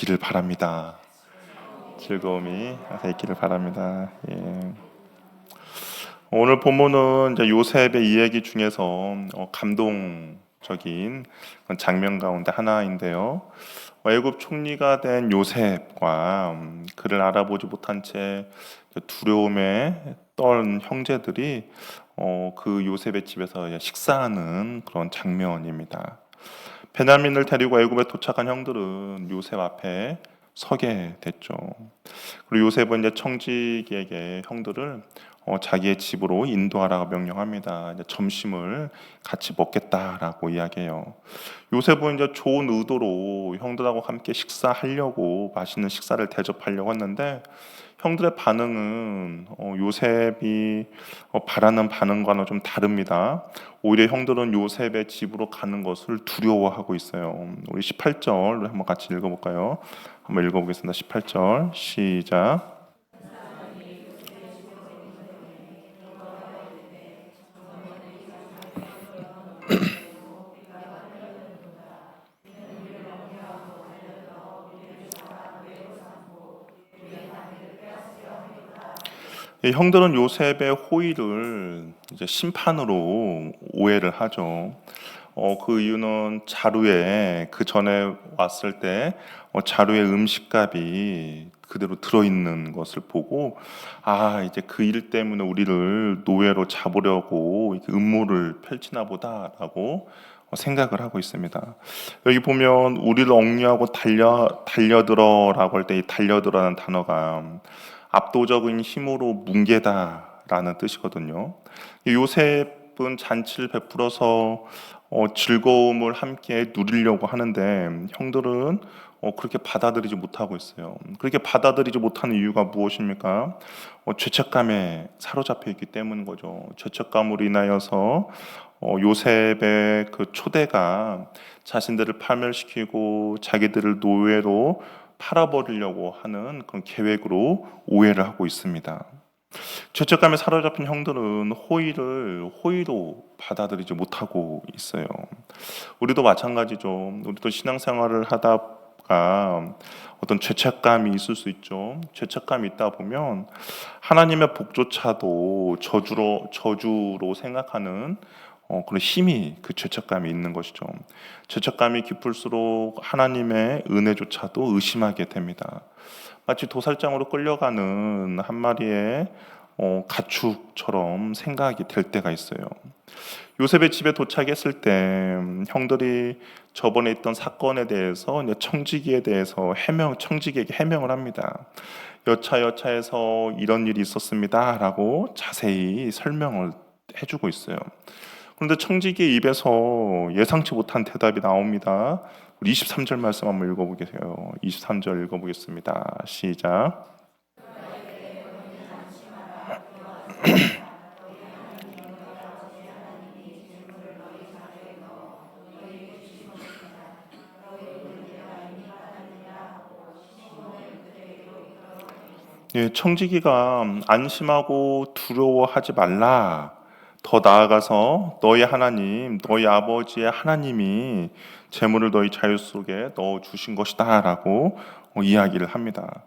있기를 바랍니다. 즐거움이 항상 있기를 바랍니다. 예. 오늘 본문은 이제 요셉의 이야기 중에서 감동적인 장면 가운데 하나인데요. 애굽 총리가 된 요셉과 그를 알아보지 못한 채 두려움에 떨 형제들이 그 요셉의 집에서 식사하는 그런 장면입니다. 베냐민을 데리고 애굽에 도착한 형들은 요셉 앞에 서게 됐죠. 그리고 요셉은 이제 청지기에게 형들을 자기의 집으로 인도하라고 명령합니다. 이제 점심을 같이 먹겠다라고 이야기해요. 요셉은 이제 좋은 의도로 형들하고 함께 식사하려고 맛있는 식사를 대접하려고 했는데 형들의 반응은 요셉이 바라는 반응과는 좀 다릅니다. 오히려 형들은 요셉의 집으로 가는 것을 두려워하고 있어요. 우리 18절 한번 같이 읽어볼까요? 한번 읽어보겠습니다. 18절 시작. 형들은 요셉의 호의를 이제 심판으로 오해를 하죠. 그 이유는 자루에 그 전에 왔을 때 자루에 음식값이 그대로 들어있는 것을 보고 이제 그 일 때문에 우리를 노예로 잡으려고 이렇게 음모를 펼치나 보다라고 생각을 하고 있습니다. 여기 보면 우리를 억류하고 달려들어라고 할 때 이 달려들어라는 단어가 압도적인 힘으로 뭉개다라는 뜻이거든요. 요셉은 잔치를 베풀어서 즐거움을 함께 누리려고 하는데 형들은 그렇게 받아들이지 못하고 있어요. 그렇게 받아들이지 못하는 이유가 무엇입니까? 죄책감에 사로잡혀 있기 때문인 거죠. 죄책감으로 인하여서 요셉의 그 초대가 자신들을 파멸시키고 자기들을 노예로 팔아버리려고 하는 그런 계획으로 오해를 하고 있습니다. 죄책감에 사로잡힌 형들은 호의로 받아들이지 못하고 있어요. 우리도 마찬가지죠. 우리도 신앙생활을 하다가 어떤 죄책감이 있을 수 있죠. 죄책감이 있다 보면 하나님의 복조차도 저주로 생각하는 그런 힘이 그 죄책감이 있는 것이죠. 죄책감이 깊을수록 하나님의 은혜조차도 의심하게 됩니다. 마치 도살장으로 끌려가는 한 마리의 가축처럼 생각이 될 때가 있어요. 요셉의 집에 도착했을 때 형들이 저번에 있던 사건에 대해서 이제 청지기에 대해서 청지기에게 해명을 합니다. 여차여차해서 이런 일이 있었습니다라고 자세히 설명을 해주고 있어요. 그런데 청지기의 입에서 예상치 못한 대답이 나옵니다. 우리 23절 말씀 한번 읽어보겠어요. 23절 읽어보겠습니다. 시작. 예, 청지기가 안심하고 두려워하지 말라. 더 나아가서 너희 하나님, 너희 아버지의 하나님이 재물을 너희 자유 속에 넣어 주신 것이다라고 이야기를 합니다.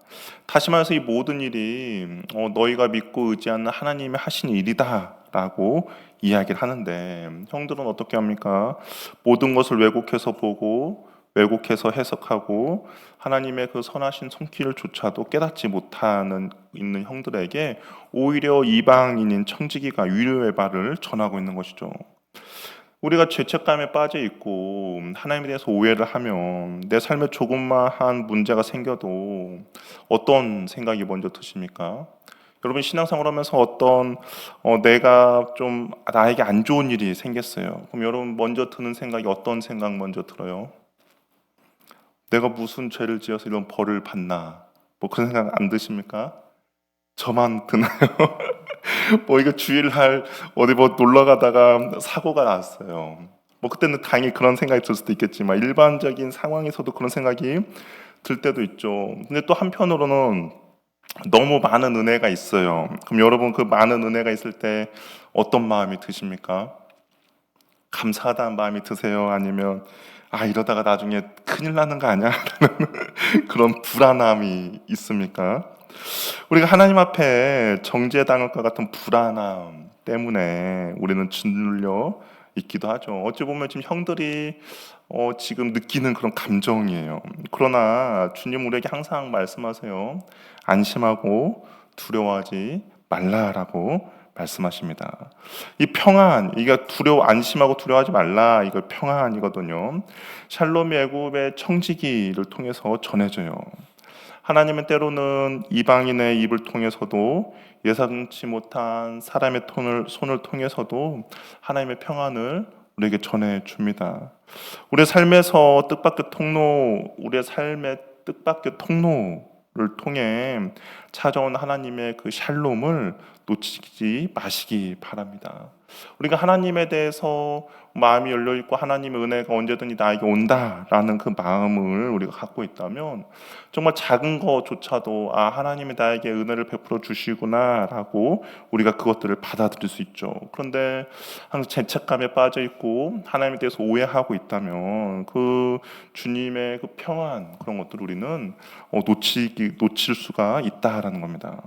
다시 말해서 이 모든 일이 너희가 믿고 의지하는 하나님이 하신 일이다라고 이야기를 하는데 형들은 어떻게 합니까? 모든 것을 왜곡해서 보고 왜곡해서 해석하고 하나님의 그 선하신 손길조차도 깨닫지 못하는 있는 형들에게 오히려 이방인인 청지기가 위로의 말을 전하고 있는 것이죠. 우리가 죄책감에 빠져 있고 하나님에 대해서 오해를 하면 내 삶에 조금만 문제가 생겨도 어떤 생각이 먼저 드십니까? 여러분 신앙생활 하면서 어떤 내가 좀 나에게 안 좋은 일이 생겼어요. 그럼 여러분 먼저 드는 생각이 어떤 생각 먼저 들어요? 내가 무슨 죄를 지어서 이런 벌을 받나? 뭐 그런 생각 안 드십니까? 저만 드나요? 이거 주일날 어디 놀러 가다가 사고가 났어요. 그때는 당연히 그런 생각이 들 수도 있겠지만 일반적인 상황에서도 그런 생각이 들 때도 있죠. 근데 또 한편으로는 너무 많은 은혜가 있어요. 그럼 여러분 그 많은 은혜가 있을 때 어떤 마음이 드십니까? 감사하다는 마음이 드세요? 아니면 이러다가 나중에 큰일 나는 거 아니야? 라는 그런 불안함이 있습니까? 우리가 하나님 앞에 정죄당할 것 같은 불안함 때문에 우리는 짓눌려 있기도 하죠. 어찌 보면 지금 형들이 지금 느끼는 그런 감정이에요. 그러나 주님 우리에게 항상 말씀하세요. 안심하고 두려워하지 말라라고 말씀하십니다. 이 평안, 이게 안심하고 두려워하지 말라, 이거 평안이거든요. 샬롬이 애굽의 청지기를 통해서 전해져요. 하나님은 때로는 이방인의 입을 통해서도 예상치 못한 사람의 손을 통해서도 하나님의 평안을 우리에게 전해줍니다. 우리의 삶에서 뜻밖의 통로, 우리의 삶의 뜻밖의 통로를 통해 찾아온 하나님의 그 샬롬을 놓치지 마시기 바랍니다. 우리가 하나님에 대해서 마음이 열려있고 하나님의 은혜가 언제든지 나에게 온다라는 그 마음을 우리가 갖고 있다면 정말 작은 것조차도 하나님이 나에게 은혜를 베풀어 주시구나 라고 우리가 그것들을 받아들일 수 있죠. 그런데 항상 죄책감에 빠져 있고 하나님에 대해서 오해하고 있다면 그 주님의 그 평안, 그런 것들을 우리는 놓칠 수가 있다라는 겁니다.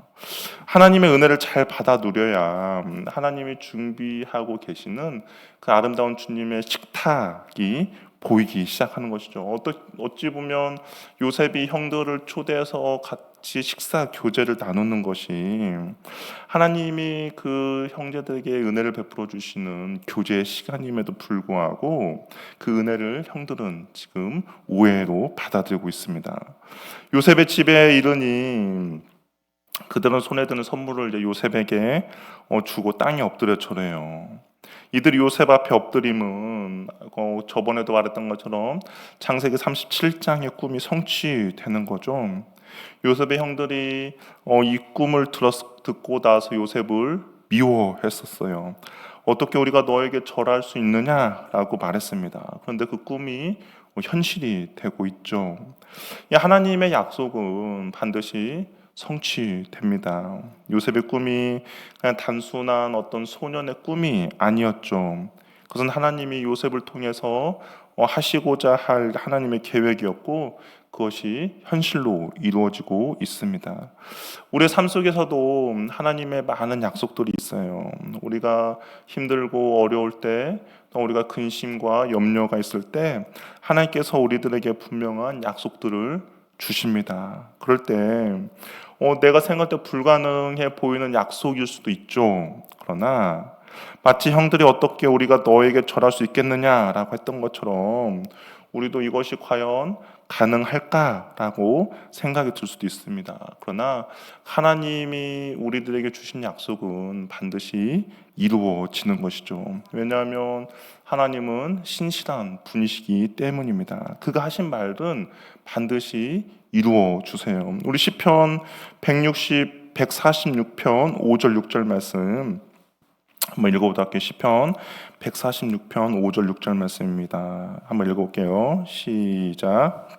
하나님의 은혜를 잘 받아 누려야 하나님이 준비하고 계시는 그 아름다운 주님의 식탁이 보이기 시작하는 것이죠. 어찌 보면 요셉이 형들을 초대해서 같이 식사 교제를 나누는 것이 하나님이 그 형제들에게 은혜를 베풀어 주시는 교제의 시간임에도 불구하고 그 은혜를 형들은 지금 오해로 받아들이고 있습니다. 요셉의 집에 이르니 그들은 손에 드는 선물을 이제 요셉에게 주고 땅에 엎드려 절해요. 이들이 요셉 앞에 엎드림은 저번에도 말했던 것처럼 창세기 37장의 꿈이 성취되는 거죠. 요셉의 형들이 이 꿈을 듣고 나서 요셉을 미워했었어요. 어떻게 우리가 너에게 절할 수 있느냐라고 말했습니다. 그런데 그 꿈이 현실이 되고 있죠. 하나님의 약속은 반드시 성취됩니다. 요셉의 꿈이 그냥 단순한 어떤 소년의 꿈이 아니었죠. 그것은 하나님이 요셉을 통해서 하시고자 할 하나님의 계획이었고 그것이 현실로 이루어지고 있습니다. 우리의 삶 속에서도 하나님의 많은 약속들이 있어요. 우리가 힘들고 어려울 때, 또 우리가 근심과 염려가 있을 때 하나님께서 우리들에게 분명한 약속들을 주십니다. 그럴 때 내가 생각할 때 불가능해 보이는 약속일 수도 있죠. 그러나 마치 형들이 어떻게 우리가 너에게 절할 수 있겠느냐라고 했던 것처럼 우리도 이것이 과연 가능할까라고 생각이 들 수도 있습니다. 그러나 하나님이 우리들에게 주신 약속은 반드시 이루어지는 것이죠. 왜냐하면 하나님은 신실한 분이시기 때문입니다. 그가 하신 말은 반드시 이루어 주세요. 우리 시편 146편 5절 6절 말씀 한번 읽어보도록 할게요. 시편 146편 5절 6절 말씀입니다. 한번 읽어볼게요. 시작.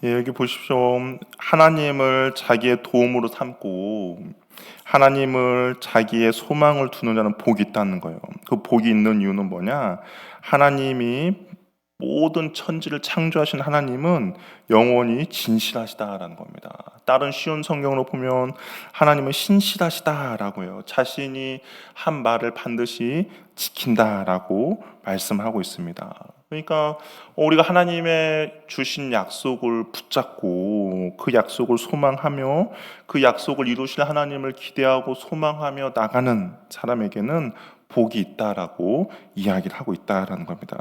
여기 보십시오. 하나님을 자기의 도움으로 삼고 하나님을 자기의 소망을 두는 자는 복이 있다는 거예요. 그 복이 있는 이유는 뭐냐? 하나님이 모든 천지를 창조하신 하나님은 영원히 진실하시다라는 겁니다. 다른 쉬운 성경으로 보면 하나님은 신실하시다라고 해요. 자신이 한 말을 반드시 지킨다라고 말씀하고 있습니다. 그러니까 우리가 하나님의 주신 약속을 붙잡고 그 약속을 소망하며 그 약속을 이루실 하나님을 기대하고 소망하며 나가는 사람에게는 복이 있다라고 이야기를 하고 있다라는 겁니다.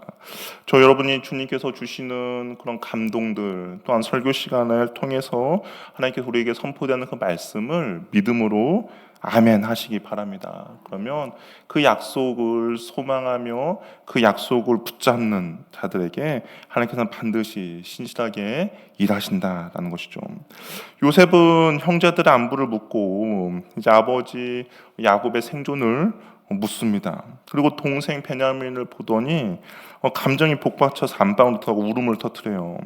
저 여러분이 주님께서 주시는 그런 감동들 또한 설교 시간을 통해서 하나님께서 우리에게 선포되는 그 말씀을 믿음으로 아멘 하시기 바랍니다. 그러면 그 약속을 소망하며 그 약속을 붙잡는 자들에게 하나님께서는 반드시 신실하게 일하신다라는 것이죠. 요셉은 형제들의 안부를 묻고 이제 아버지 야곱의 생존을 묻습니다. 그리고 동생 베냐민을 보더니 감정이 복받쳐서 안방으로 들어가고 울음을 터뜨려요.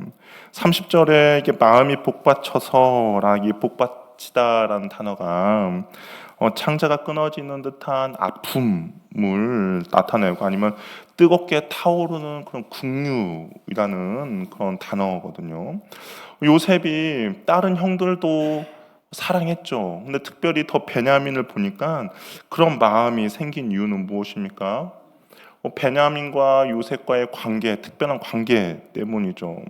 30절에 이게 마음이 복받쳐서라기 복받치다라는 단어가 창자가 끊어지는 듯한 아픔을 나타내고 아니면 뜨겁게 타오르는 그런 국류이라는 그런 단어거든요. 요셉이 다른 형들도 사랑했죠. 근데 특별히 더 베냐민을 보니까 그런 마음이 생긴 이유는 무엇입니까? 베냐민과 요셉과의 관계, 특별한 관계 때문이죠.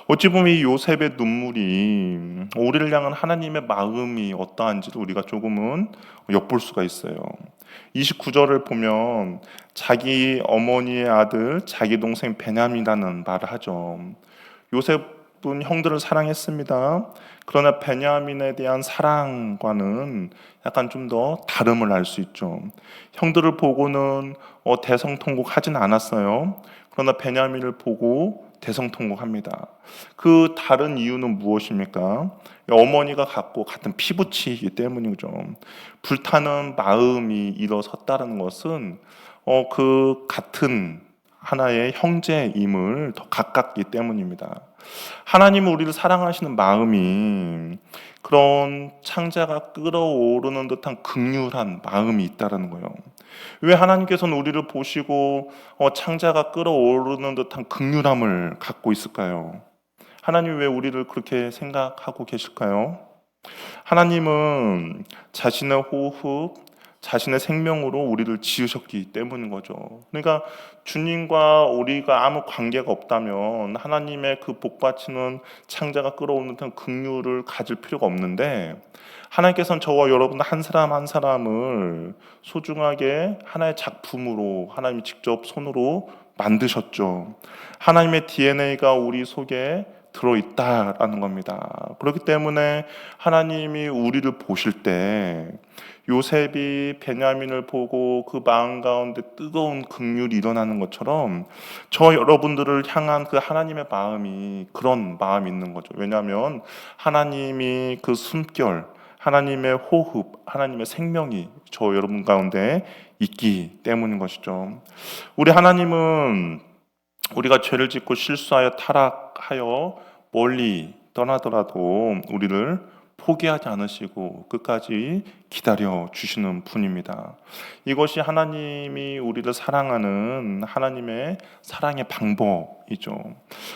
어찌 보면 이 요셉의 눈물이 우리를 향한 하나님의 마음이 어떠한지도 우리가 조금은 엿볼 수가 있어요. 29절을 보면 자기 어머니의 아들, 자기 동생 베냐민이라는 말을 하죠. 요셉은 형들을 사랑했습니다. 그러나 베냐민에 대한 사랑과는 약간 좀 더 다름을 알 수 있죠. 형들을 보고는 대성통곡하진 않았어요. 그러나 베냐민을 보고 대성통곡합니다. 그 다른 이유는 무엇입니까? 어머니가 갖고 같은 피부치이기 때문이죠. 불타는 마음이 일어섰다는 것은 그 같은 하나의 형제임을 더 가깝기 때문입니다. 하나님은 우리를 사랑하시는 마음이 그런 창자가 끓어오르는 듯한 극률한 마음이 있다는 거예요. 왜 하나님께서는 우리를 보시고 창자가 끓어오르는 듯한 극률함을 갖고 있을까요? 하나님 왜 우리를 그렇게 생각하고 계실까요? 하나님은 자신의 호흡, 자신의 생명으로 우리를 지으셨기 때문인 거죠. 그러니까 주님과 우리가 아무 관계가 없다면 하나님의 그 복받치는 창자가 끌어오는 듯한 긍휼을 가질 필요가 없는데 하나님께서는 저와 여러분 한 사람 한 사람을 소중하게 하나의 작품으로 하나님이 직접 손으로 만드셨죠. 하나님의 DNA가 우리 속에 들어있다라는 겁니다. 그렇기 때문에 하나님이 우리를 보실 때 요셉이 베냐민을 보고 그 마음 가운데 뜨거운 긍휼이 일어나는 것처럼 저 여러분들을 향한 그 하나님의 마음이 그런 마음이 있는 거죠. 왜냐하면 하나님이 그 숨결, 하나님의 호흡, 하나님의 생명이 저 여러분 가운데 있기 때문인 것이죠. 우리 하나님은 우리가 죄를 짓고 실수하여 타락하여 멀리 떠나더라도 우리를 포기하지 않으시고 끝까지 기다려 주시는 분입니다. 이것이 하나님이 우리를 사랑하는 하나님의 사랑의 방법이죠.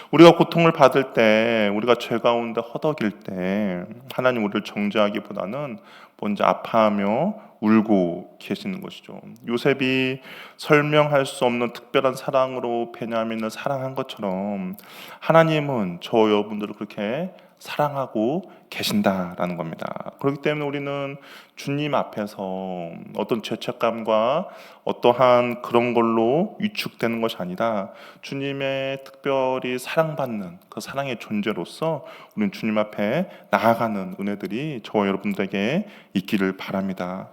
우리가 고통을 받을 때, 우리가 죄 가운데 허덕일 때 하나님 우리를 정죄하기보다는 먼저 아파하며 울고 계시는 것이죠. 요셉이 설명할 수 없는 특별한 사랑으로 베냐민을 사랑한 것처럼 하나님은 저 여러분들을 그렇게 사랑하고 계신다라는 겁니다. 그렇기 때문에 우리는 주님 앞에서 어떤 죄책감과 어떠한 그런 걸로 위축되는 것이 아니라 주님의 특별히 사랑받는 그 사랑의 존재로서 우리는 주님 앞에 나아가는 은혜들이 저와 여러분들에게 있기를 바랍니다.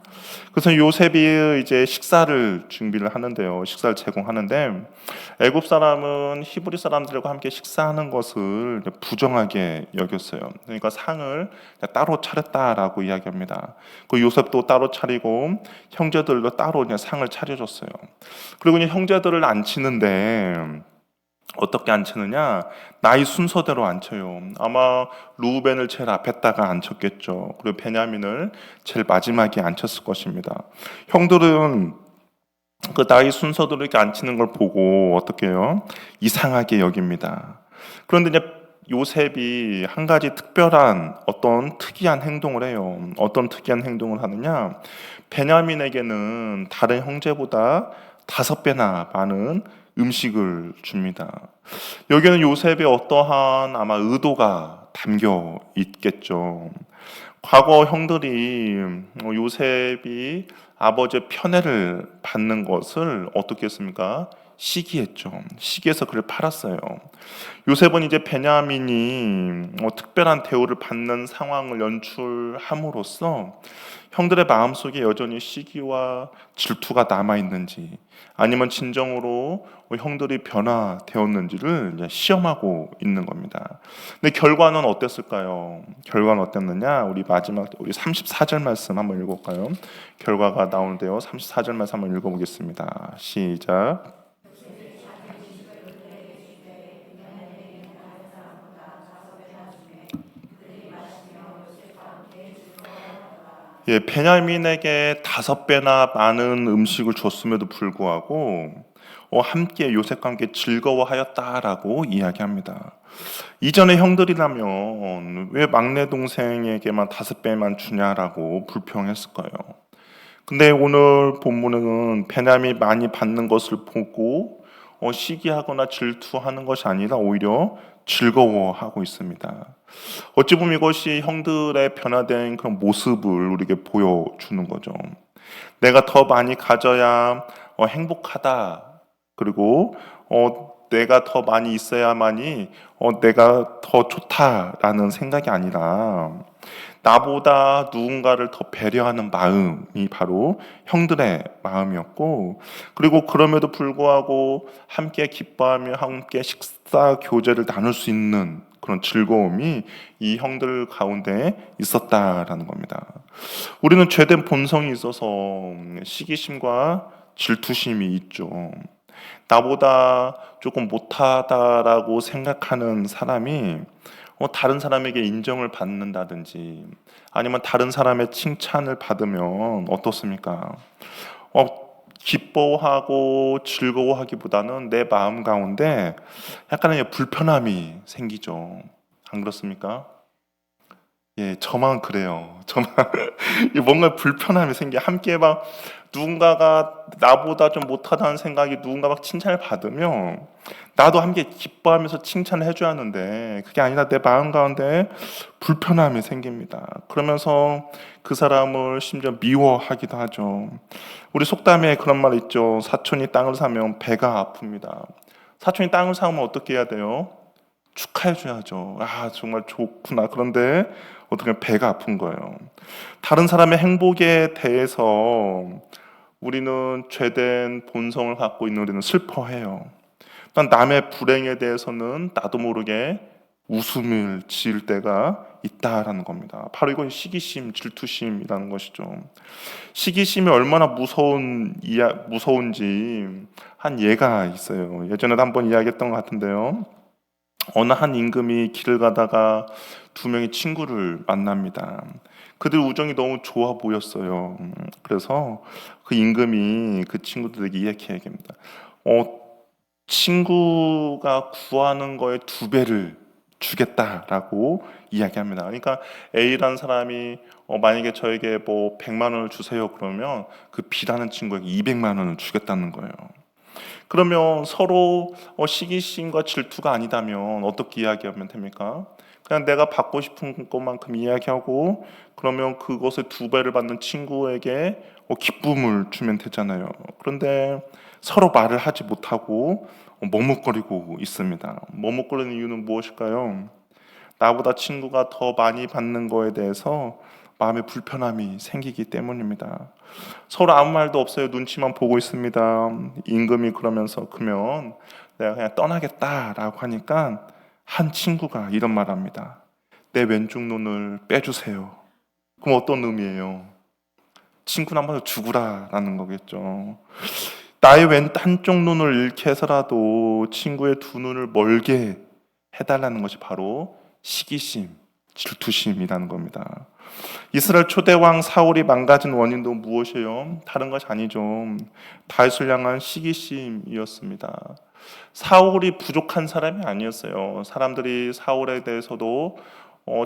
그래서 요셉이 이제 식사를 준비를 하는데요. 식사를 제공하는데 애굽 사람은 히브리 사람들과 함께 식사하는 것을 부정하게 여겼어요. 그러니까 상을 따로 차렸다라고 이야기합니다. 그 요셉도 따로 차리고 형제들도 따로 그냥 상을 차려줬어요. 그리고 그냥 형제들을 앉히는데 어떻게 앉히느냐? 나이 순서대로 앉혀요. 아마 루벤을 제일 앞에다가 앉혔겠죠. 그리고 베냐민을 제일 마지막에 앉혔을 것입니다. 형들은 그 나이 순서대로 이렇게 앉히는 걸 보고 어떻게 해요? 이상하게 여깁니다. 그런데 이제 요셉이 한 가지 특별한 어떤 특이한 행동을 해요. 어떤 특이한 행동을 하느냐? 베냐민에게는 다른 형제보다 5배나 많은 음식을 줍니다. 여기는 요셉의 어떠한 아마 의도가 담겨 있겠죠. 과거 형들이 요셉이 아버지의 편애를 받는 것을 어떻게 했습니까? 시기했죠. 시기해서 그를 팔았어요. 요셉은 이제 베냐민이 특별한 대우를 받는 상황을 연출함으로써 형들의 마음속에 여전히 시기와 질투가 남아 있는지, 아니면 진정으로 형들이 변화되었는지를 이제 시험하고 있는 겁니다. 근데 결과는 어땠을까요? 결과는 어땠느냐? 우리 34절 말씀 한번 읽어볼까요? 결과가 나오는데요. 34절 말씀 한번 읽어보겠습니다. 시작. 예, 베냐민에게 5배나 많은 음식을 줬음에도 불구하고 함께 요셉과 함께 즐거워하였다라고 이야기합니다. 이전의 형들이라면 왜 막내 동생에게만 5배만 주냐라고 불평했을 거예요. 근데 오늘 본문은 베냐민이 많이 받는 것을 보고 시기하거나 질투하는 것이 아니라 오히려 즐거워하고 있습니다. 어찌 보면 이것이 형들의 변화된 그런 모습을 우리에게 보여주는 거죠. 내가 더 많이 가져야 행복하다. 그리고 내가 더 많이 있어야만이 내가 더 좋다라는 생각이 아니라 나보다 누군가를 더 배려하는 마음이 바로 형들의 마음이었고, 그리고 그럼에도 불구하고 함께 기뻐하며 함께 식사 교제를 나눌 수 있는 그런 즐거움이 이 형들 가운데 있었다라는 겁니다. 우리는 죄된 본성이 있어서 시기심과 질투심이 있죠. 나보다 조금 못하다라고 생각하는 사람이 다른 사람에게 인정을 받는다든지 아니면 다른 사람의 칭찬을 받으면 어떻습니까? 어, 기뻐하고 즐거워하기보다는 내 마음 가운데 약간의 불편함이 생기죠. 안 그렇습니까? 예, 저만 그래요. 저만 뭔가 불편함이 생겨. 함께 막 누군가가 나보다 좀 못하다는 생각이 누군가 막 칭찬을 받으면 나도 함께 기뻐하면서 칭찬을 해줘야 하는데 그게 아니라 내 마음 가운데 불편함이 생깁니다. 그러면서 그 사람을 심지어 미워하기도 하죠. 우리 속담에 그런 말 있죠. 사촌이 땅을 사면 배가 아픕니다. 사촌이 땅을 사면 어떻게 해야 돼요? 축하해줘야죠. 아, 정말 좋구나. 그런데 어떻게 배가 아픈 거예요. 다른 사람의 행복에 대해서 우리는 죄된 본성을 갖고 있는 우리는 슬퍼해요. 또 남의 불행에 대해서는 나도 모르게 웃음을 지을 때가 있다라는 겁니다. 바로 이건 시기심, 질투심이라는 것이죠. 시기심이 얼마나 무서운지 한 예가 있어요. 예전에 한번 이야기했던 것 같은데요. 어느 한 임금이 길을 가다가 2명의 친구를 만납니다. 그들 우정이 너무 좋아 보였어요. 그래서 그 임금이 그 친구들에게 이렇게 얘기합니다. 친구가 구하는 거에 2배를 주겠다라고 이야기합니다. 그러니까 A라는 사람이 만약에 저에게 뭐 100만 원을 주세요 그러면 그 B라는 친구에게 200만 원을 주겠다는 거예요. 그러면 서로 시기심과 질투가 아니다면 어떻게 이야기하면 됩니까? 그냥 내가 받고 싶은 것만큼 이야기하고 그러면 그것의 2배를 받는 친구에게 기쁨을 주면 되잖아요. 그런데 서로 말을 하지 못하고 머뭇거리고 있습니다. 머뭇거리는 이유는 무엇일까요? 나보다 친구가 더 많이 받는 거에 대해서 마음의 불편함이 생기기 때문입니다. 서로 아무 말도 없어요. 눈치만 보고 있습니다. 임금이 그러면서 그러면 내가 그냥 떠나겠다라고 하니까 한 친구가 이런 말합니다. 내 왼쪽 눈을 빼주세요. 그럼 어떤 의미예요? 친구는 한번 죽으라라는 거겠죠. 나의 한쪽 눈을 잃게 해서라도 친구의 2눈을 멀게 해달라는 것이 바로 시기심, 질투심이라는 겁니다. 이스라엘 초대왕 사울이 망가진 원인도 무엇이에요? 다른 것이 아니죠. 다윗을 향한 시기심이었습니다. 사울이 부족한 사람이 아니었어요. 사람들이 사울에 대해서도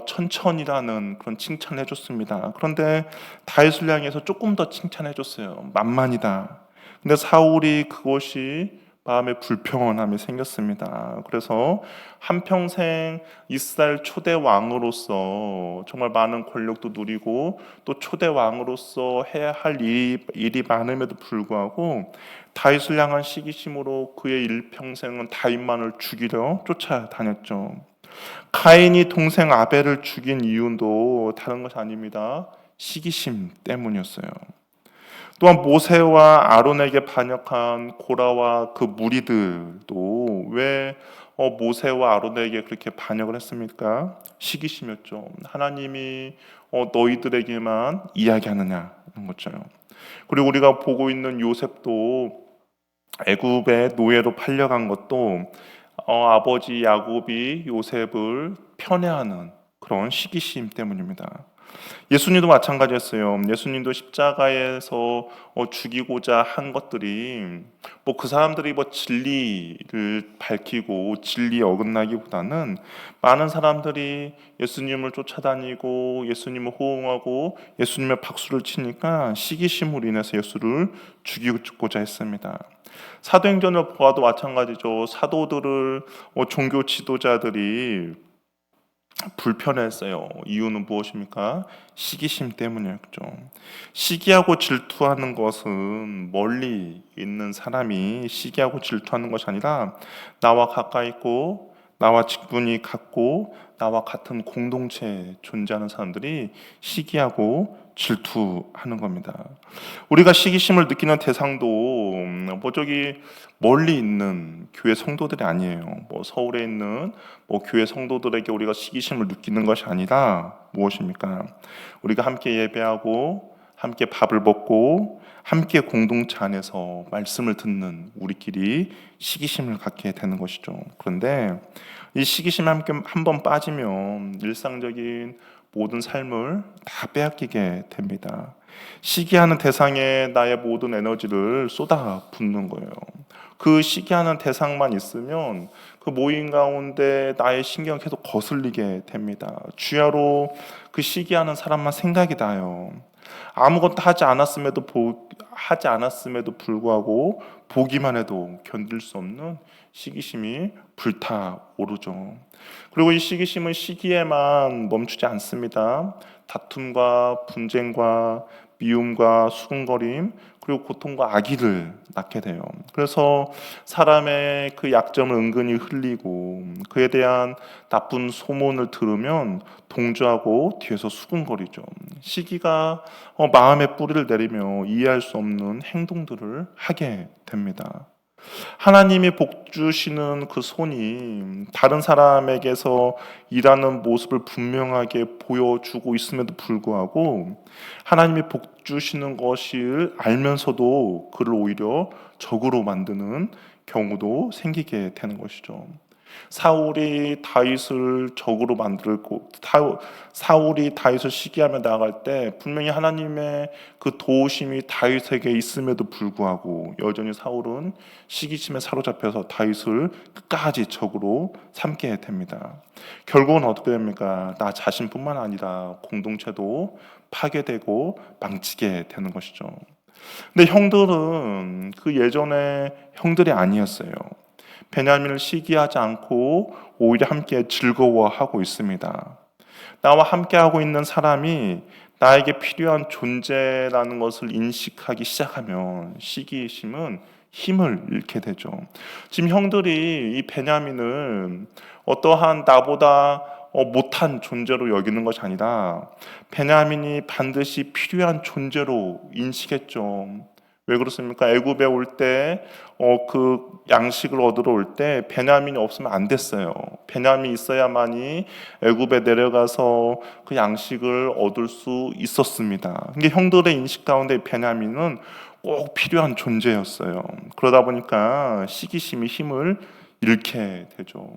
천천이라는 그런 칭찬을 해줬습니다. 그런데 다윗을 향해서 조금 더 칭찬해줬어요. 만만이다. 근데 사울이 그것이 마음에 불평함이 생겼습니다. 그래서 한평생 이스라엘 초대 왕으로서 정말 많은 권력도 누리고 또 초대 왕으로서 해야 할 일이 많음에도 불구하고 다윗을 향한 시기심으로 그의 일평생은 다윗만을 죽이려 쫓아다녔죠. 가인이 동생 아벨을 죽인 이유도 다른 것이 아닙니다. 시기심 때문이었어요. 또한 모세와 아론에게 반역한 고라와 그 무리들도 왜 모세와 아론에게 그렇게 반역을 했습니까? 시기심이었죠. 하나님이 너희들에게만 이야기하느냐는 거죠. 그리고 우리가 보고 있는 요셉도 애굽의 노예로 팔려간 것도 아버지 야곱이 요셉을 편애하는 그런 시기심 때문입니다. 예수님도 마찬가지였어요. 예수님도 십자가에서 죽이고자 한 것들이 뭐 그 사람들이 뭐 진리를 밝히고 진리에 어긋나기보다는 많은 사람들이 예수님을 쫓아다니고 예수님을 호응하고 예수님의 박수를 치니까 시기심으로 인해서 예수를 죽이고자 했습니다. 사도행전을 보아도 마찬가지죠. 사도들을 종교 지도자들이 불편했어요. 이유는 무엇입니까? 시기심 때문이었죠. 시기하고 질투하는 것은 멀리 있는 사람이 시기하고 질투하는 것이 아니라 나와 가까이 있고 나와 직분이 같고 나와 같은 공동체에 존재하는 사람들이 시기하고 질투하는 겁니다. 우리가 시기심을 느끼는 대상도 뭐 저기 멀리 있는 교회 성도들이 아니에요. 뭐 서울에 있는 뭐 교회 성도들에게 우리가 시기심을 느끼는 것이 아니라 무엇입니까? 우리가 함께 예배하고 함께 밥을 먹고 함께 공동체 안에서 말씀을 듣는 우리끼리 시기심을 갖게 되는 것이죠. 그런데 이 시기심에 한번 빠지면 일상적인 모든 삶을 다 빼앗기게 됩니다. 시기하는 대상에 나의 모든 에너지를 쏟아 붓는 거예요. 그 시기하는 대상만 있으면 그 모임 가운데 나의 신경 계속 거슬리게 됩니다. 주야로 그 시기하는 사람만 생각이 나요. 아무것도 하지 않았음에도 불구하고 보기만 해도 견딜 수 없는 시기심이 불타오르죠. 그리고 이 시기심은 시기에만 멈추지 않습니다. 다툼과 분쟁과 미움과 수군거림 그리고 고통과 악의를 낳게 돼요. 그래서 사람의 그 약점을 은근히 흘리고 그에 대한 나쁜 소문을 들으면 동조하고 뒤에서 수군거리죠. 시기가 마음에 뿌리를 내리며 이해할 수 없는 행동들을 하게 됩니다. 하나님이 복 주시는 그 손이 다른 사람에게서 일하는 모습을 분명하게 보여주고 있음에도 불구하고 하나님이 복 주시는 것을 알면서도 그를 오히려 적으로 만드는 경우도 생기게 되는 것이죠. 사울이 다윗을 적으로 만들고 사울이 다윗을 시기하며 나아갈 때 분명히 하나님의 그 도우심이 다윗에게 있음에도 불구하고 여전히 사울은 시기심에 사로잡혀서 다윗을 끝까지 적으로 삼게 됩니다. 결국은 어떻게 됩니까? 나 자신뿐만 아니라 공동체도 파괴되고 망치게 되는 것이죠. 근데 형들은 그 예전에 형들이 아니었어요. 베냐민을 시기하지 않고 오히려 함께 즐거워하고 있습니다. 나와 함께하고 있는 사람이 나에게 필요한 존재라는 것을 인식하기 시작하면 시기심은 힘을 잃게 되죠. 지금 형들이 이 베냐민을 어떠한 나보다 못한 존재로 여기는 것이 아니라 베냐민이 반드시 필요한 존재로 인식했죠. 왜 그렇습니까? 애굽에 올 때 그 양식을 얻으러 올 때 베냐민이 없으면 안 됐어요. 베냐민이 있어야만이 애굽에 내려가서 그 양식을 얻을 수 있었습니다. 근데 형들의 인식 가운데 베냐민은 꼭 필요한 존재였어요. 그러다 보니까 시기심이 힘을 잃게 되죠.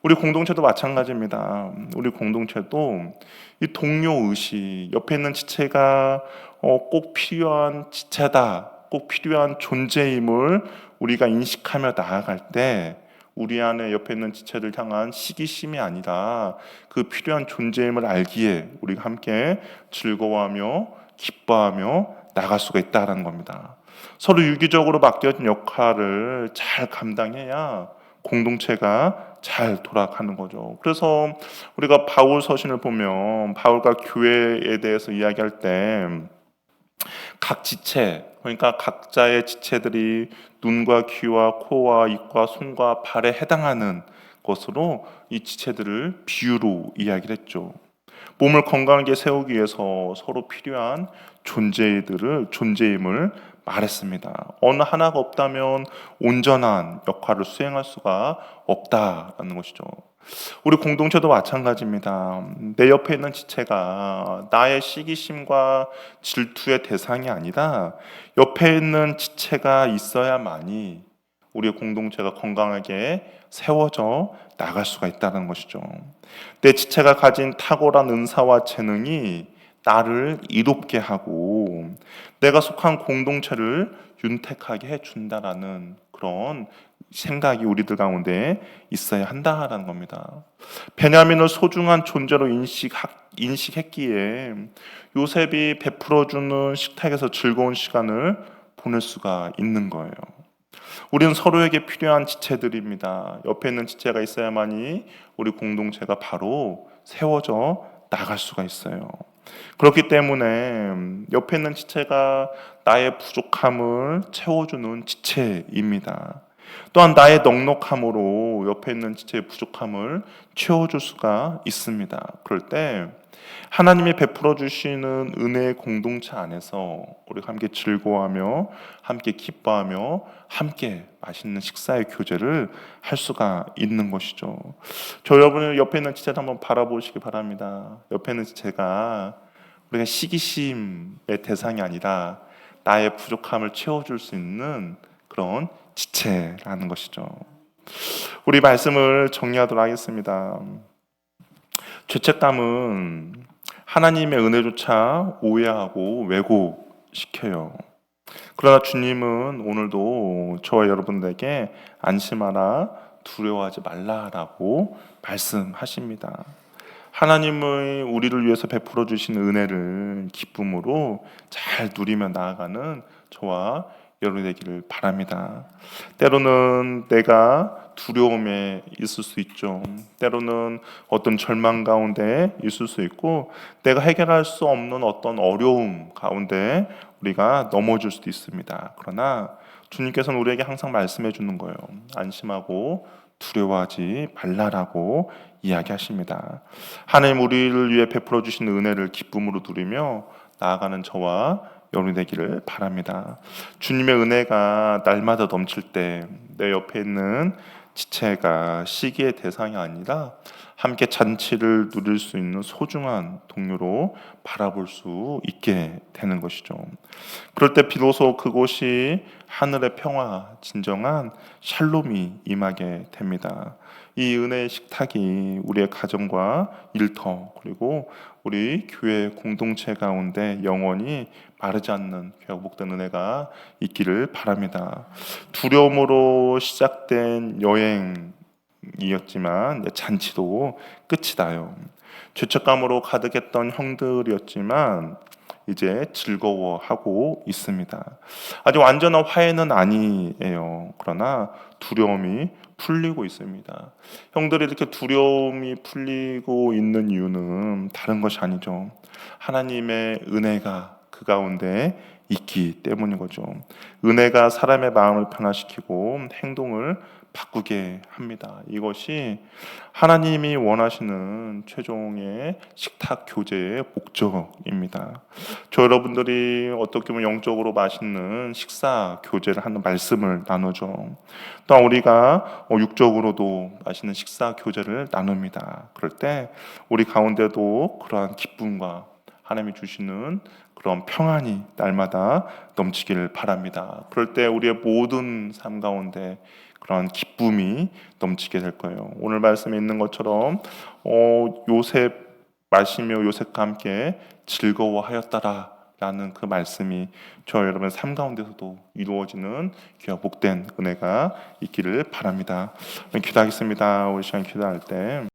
우리 공동체도 마찬가지입니다. 우리 공동체도 이 동료 의식, 옆에 있는 지체가 꼭 필요한 지체다, 꼭 필요한 존재임을 우리가 인식하며 나아갈 때 우리 안에 옆에 있는 지체를 향한 시기심이 아니라 그 필요한 존재임을 알기에 우리가 함께 즐거워하며 기뻐하며 나갈 수가 있다는 겁니다. 서로 유기적으로 맡겨진 역할을 잘 감당해야 공동체가 잘 돌아가는 거죠. 그래서 우리가 바울 서신을 보면 바울과 교회에 대해서 이야기할 때 각 지체, 그러니까 각자의 지체들이 눈과 귀와 코와 입과 손과 발에 해당하는 것으로 이 지체들을 비유로 이야기를 했죠. 몸을 건강하게 세우기 위해서 서로 필요한 존재임을 말했습니다. 어느 하나가 없다면 온전한 역할을 수행할 수가 없다라는 것이죠. 우리 공동체도 마찬가지입니다. 내 옆에 있는 지체가 나의 시기심과 질투의 대상이 아니라 옆에 있는 지체가 있어야만이 우리의 공동체가 건강하게 세워져 나갈 수가 있다는 것이죠. 내 지체가 가진 탁월한 은사와 재능이 나를 이롭게 하고 내가 속한 공동체를 윤택하게 해준다라는 그런 생각이 우리들 가운데 있어야 한다라는 겁니다. 베냐민을 소중한 존재로 인식했기에 요셉이 베풀어주는 식탁에서 즐거운 시간을 보낼 수가 있는 거예요. 우리는 서로에게 필요한 지체들입니다. 옆에 있는 지체가 있어야만이 우리 공동체가 바로 세워져 나갈 수가 있어요. 그렇기 때문에 옆에 있는 지체가 나의 부족함을 채워주는 지체입니다. 또한 나의 넉넉함으로 옆에 있는 지체의 부족함을 채워줄 수가 있습니다. 그럴 때 하나님이 베풀어 주시는 은혜의 공동체 안에서 우리가 함께 즐거워하며 함께 기뻐하며 함께 맛있는 식사의 교제를 할 수가 있는 것이죠. 저 여러분 옆에 있는 지체를 한번 바라보시기 바랍니다. 옆에 있는 지체가 우리가 시기심의 대상이 아니라 나의 부족함을 채워줄 수 있는 그런 지체라는 것이죠. 우리 말씀을 정리하도록 하겠습니다. 죄책감은 하나님의 은혜조차 오해하고 왜곡시켜요. 그러나 주님은 오늘도 저와 여러분들에게 안심하라, 두려워하지 말라라고 말씀하십니다. 하나님의 우리를 위해서 베풀어 주신 은혜를 기쁨으로 잘 누리며 나아가는 저와 여러분이 되기를 바랍니다. 때로는 내가 두려움에 있을 수 있죠. 때로는 어떤 절망 가운데 있을 수 있고 내가 해결할 수 없는 어떤 어려움 가운데 우리가 넘어질 수도 있습니다. 그러나 주님께서는 우리에게 항상 말씀해 주는 거예요. 안심하고 두려워하지 말라라고 이야기하십니다. 하나님 우리를 위해 베풀어 주신 은혜를 기쁨으로 누리며 나아가는 저와 여러분이 되기를 바랍니다. 주님의 은혜가 날마다 넘칠 때 내 옆에 있는 지체가 시기의 대상이 아니라 함께 잔치를 누릴 수 있는 소중한 동료로 바라볼 수 있게 되는 것이죠. 그럴 때 비로소 그곳이 하늘의 평화, 진정한 샬롬이 임하게 됩니다. 이 은혜의 식탁이 우리의 가정과 일터 그리고 우리 교회 공동체 가운데 영원히 마르지 않는 회복된 은혜가 있기를 바랍니다. 두려움으로 시작된 여행이었지만 잔치도 끝이 나요. 죄책감으로 가득했던 형들이었지만 이제 즐거워하고 있습니다. 아직 완전한 화해는 아니에요. 그러나 두려움이 풀리고 있습니다. 형들이 이렇게 두려움이 풀리고 있는 이유는 다른 것이 아니죠. 하나님의 은혜가 그 가운데 있기 때문인 거죠. 은혜가 사람의 마음을 변화시키고 행동을 바꾸게 합니다. 이것이 하나님이 원하시는 최종의 식탁 교제의 목적입니다. 저 여러분들이 어떻게 보면 영적으로 맛있는 식사 교제를 하는 말씀을 나누죠. 또한 우리가 육적으로도 맛있는 식사 교제를 나눕니다. 그럴 때 우리 가운데도 그러한 기쁨과 하나님이 주시는 그런 평안이 날마다 넘치기를 바랍니다. 그럴 때 우리의 모든 삶 가운데 그런 기쁨이 넘치게 될 거예요. 오늘 말씀에 있는 것처럼 요셉 마시며 요셉과 함께 즐거워하였다라 라는 그 말씀이 저 여러분의 삶 가운데서도 이루어지는 귀하 복된 은혜가 있기를 바랍니다. 기도하겠습니다. 우리 시간 기도할 때